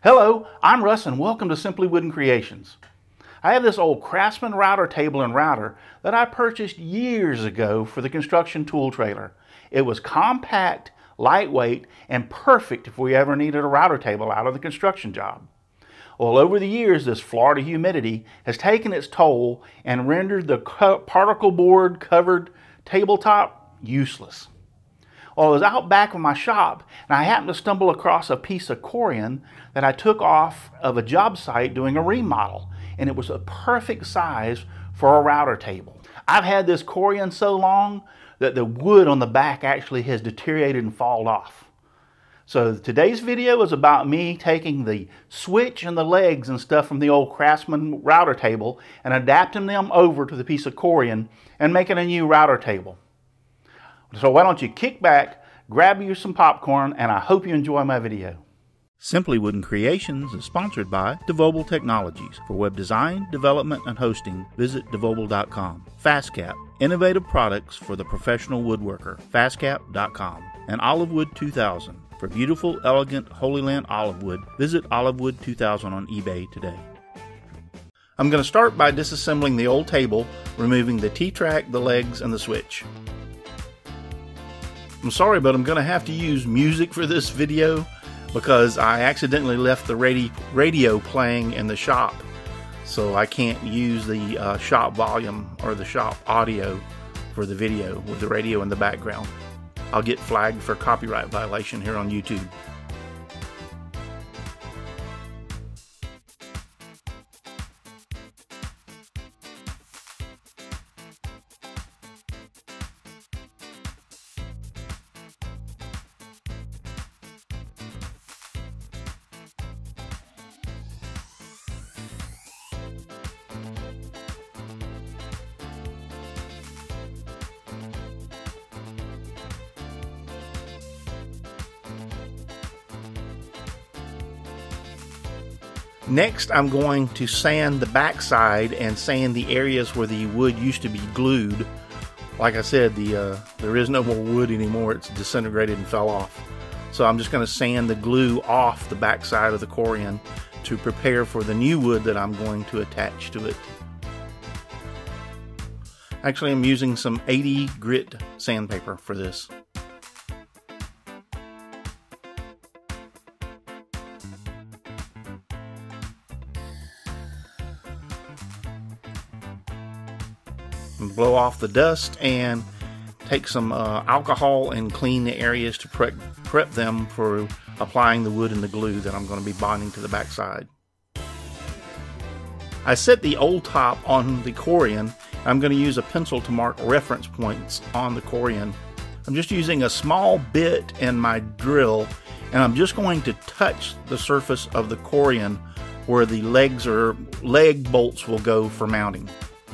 Hello, I'm Russ and welcome to Simply Wooden Creations. I have this old Craftsman router table and router that I purchased years ago for the construction tool trailer. It was compact, lightweight, and perfect if we ever needed a router table out of the construction job. Well, over the years, this Florida humidity has taken its toll and rendered the particle board covered tabletop useless. Well, I was out back of my shop and I happened to stumble across a piece of corian that I took off of a job site doing a remodel, and it was a perfect size for a router table. I've had this corian so long that the wood on the back actually has deteriorated and fallen off. So today's video is about me taking the switch and the legs and stuff from the old Craftsman router table and adapting them over to the piece of corian and making a new router table. So why don't you kick back, grab you some popcorn, and I hope you enjoy my video. Simply Wooden Creations is sponsored by Devobel Technologies. For web design, development, and hosting, visit devobel.com. FastCap, innovative products for the professional woodworker, fastcap.com. And Olivewood 2000. For beautiful, elegant, Holy Land olive wood, visit Olivewood 2000 on eBay today. I'm going to start by disassembling the old table, removing the T-track, the legs, and the switch. I'm sorry, but I'm going to have to use music for this video because I accidentally left the radio playing in the shop, so I can't use the shop volume or the shop audio for the video with the radio in the background. I'll get flagged for copyright violation here on YouTube. Next, I'm going to sand the backside and sand the areas where the wood used to be glued. Like I said, there is no more wood anymore. It's disintegrated and fell off. So I'm just going to sand the glue off the backside of the corian to prepare for the new wood that I'm going to attach to it. Actually, I'm using some 80 grit sandpaper for this. Blow off the dust and take some alcohol and clean the areas to prep them for applying the wood and the glue that I'm going to be bonding to the backside. I set the old top on the corian. I'm going to use a pencil to mark reference points on the corian. I'm just using a small bit and my drill, and I'm just going to touch the surface of the corian where the leg bolts will go for mounting.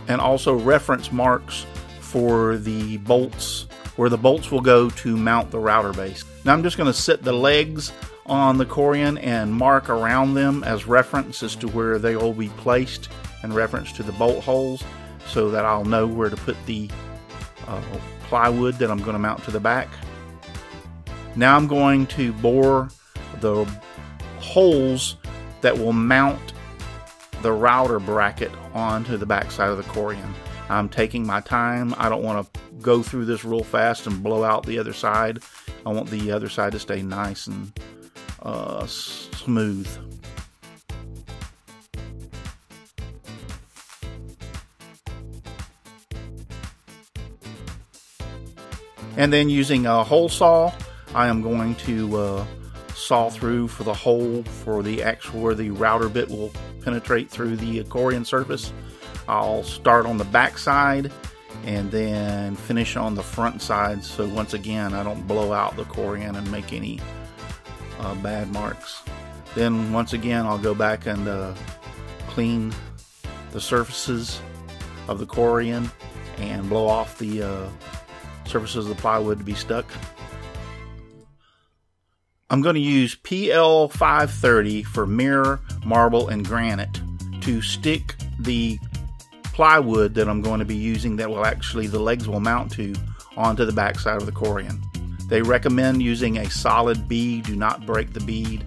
And also reference marks for the bolts, where the bolts will go to mount the router base. Now I'm just going to set the legs on the corian and mark around them as reference as to where they will be placed in reference to the bolt holes, so that I'll know where to put the plywood that I'm going to mount to the back. Now I'm going to bore the holes that will mount the router bracket onto the back side of the corian. I'm taking my time. I don't want to go through this real fast and blow out the other side. I want the other side to stay nice and smooth. And then using a hole saw, I am going to saw through for the hole for the actual where the router bit will penetrate through the corian surface. I'll start on the back side and then finish on the front side, so once again I don't blow out the corian and make any bad marks. Then once again I'll go back and clean the surfaces of the corian and blow off the surfaces of the plywood to be stuck. I'm going to use PL 530 for mirror, marble, and granite to stick the plywood that I'm going to be using, that will actually, the legs will mount to, onto the back side of the corian. They recommend using a solid bead. Do not break the bead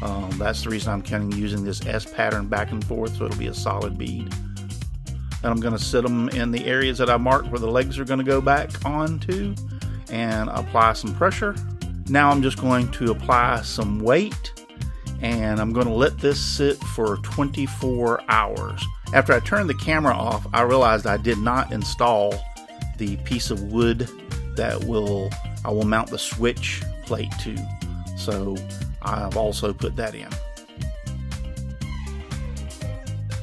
That's the reason I'm using this S pattern back and forth, so it'll be a solid bead. And I'm going to sit them in the areas that I marked where the legs are going to go back onto and apply some pressure. Now I'm just going to apply some weight, and I'm going to let this sit for 24 hours. After I turned the camera off, I realized I did not install the piece of wood that I will mount the switch plate to. So I've also put that in.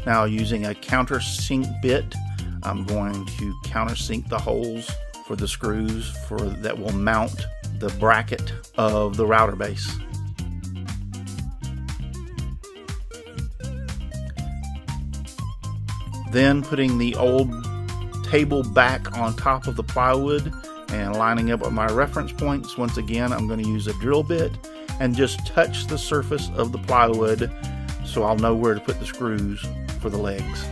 Now, using a countersink bit, I'm going to countersink the holes for the screws that will mount the bracket of the router base. Then putting the old table back on top of the plywood and lining up with my reference points. Once again, I'm going to use a drill bit and just touch the surface of the plywood so I'll know where to put the screws for the legs.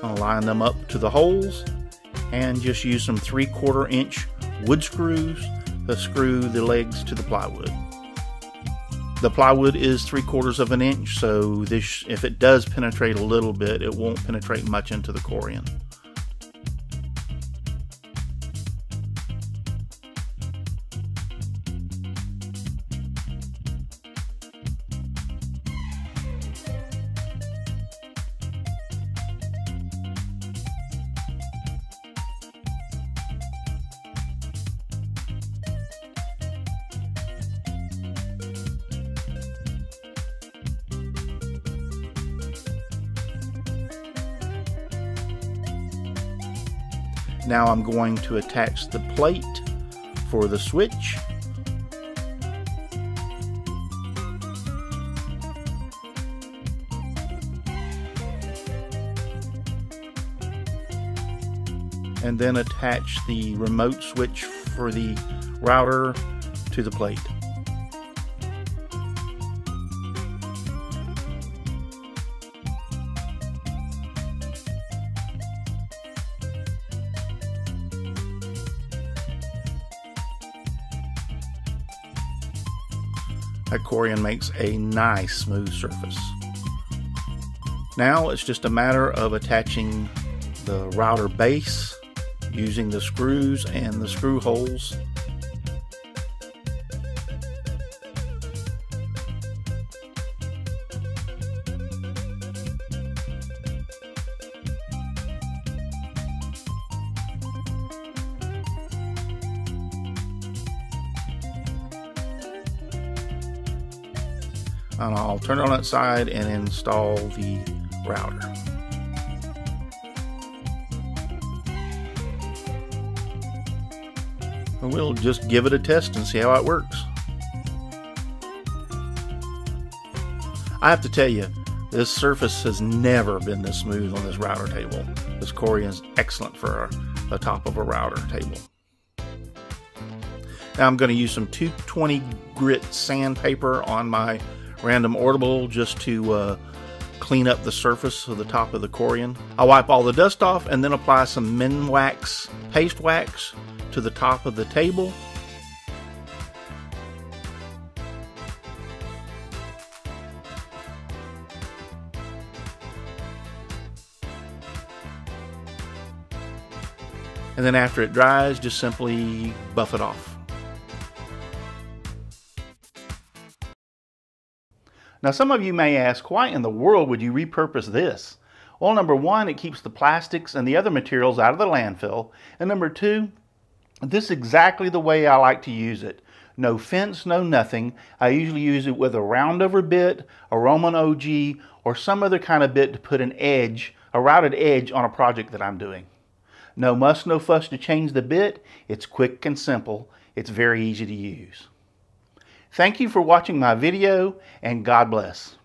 I'll line them up to the holes and just use some 3/4 inch wood screws to screw the legs to the plywood. The plywood is 3/4 of an inch, so if it does penetrate a little bit, it won't penetrate much into the corian. Now I'm going to attach the plate for the switch. And then attach the remote switch for the router to the plate. That corian makes a nice smooth surface. Now it's just a matter of attaching the router base using the screws and the screw holes. And I'll turn it on its side and install the router. And we'll just give it a test and see how it works. I have to tell you, this surface has never been this smooth on this router table. This corian is excellent for the top of a router table. Now I'm going to use some 220 grit sandpaper on my random orbital just to clean up the surface of the top of the corian. I'll wipe all the dust off and then apply some Minwax paste wax to the top of the table. And then after it dries, just simply buff it off. Now some of you may ask, why in the world would you repurpose this? Well, number one, it keeps the plastics and the other materials out of the landfill. And number two, this is exactly the way I like to use it. No fence, no nothing. I usually use it with a roundover bit, a Roman OG, or some other kind of bit to put an edge, a routed edge on a project that I'm doing. No muss, no fuss to change the bit. It's quick and simple. It's very easy to use. Thank you for watching my video, and God bless.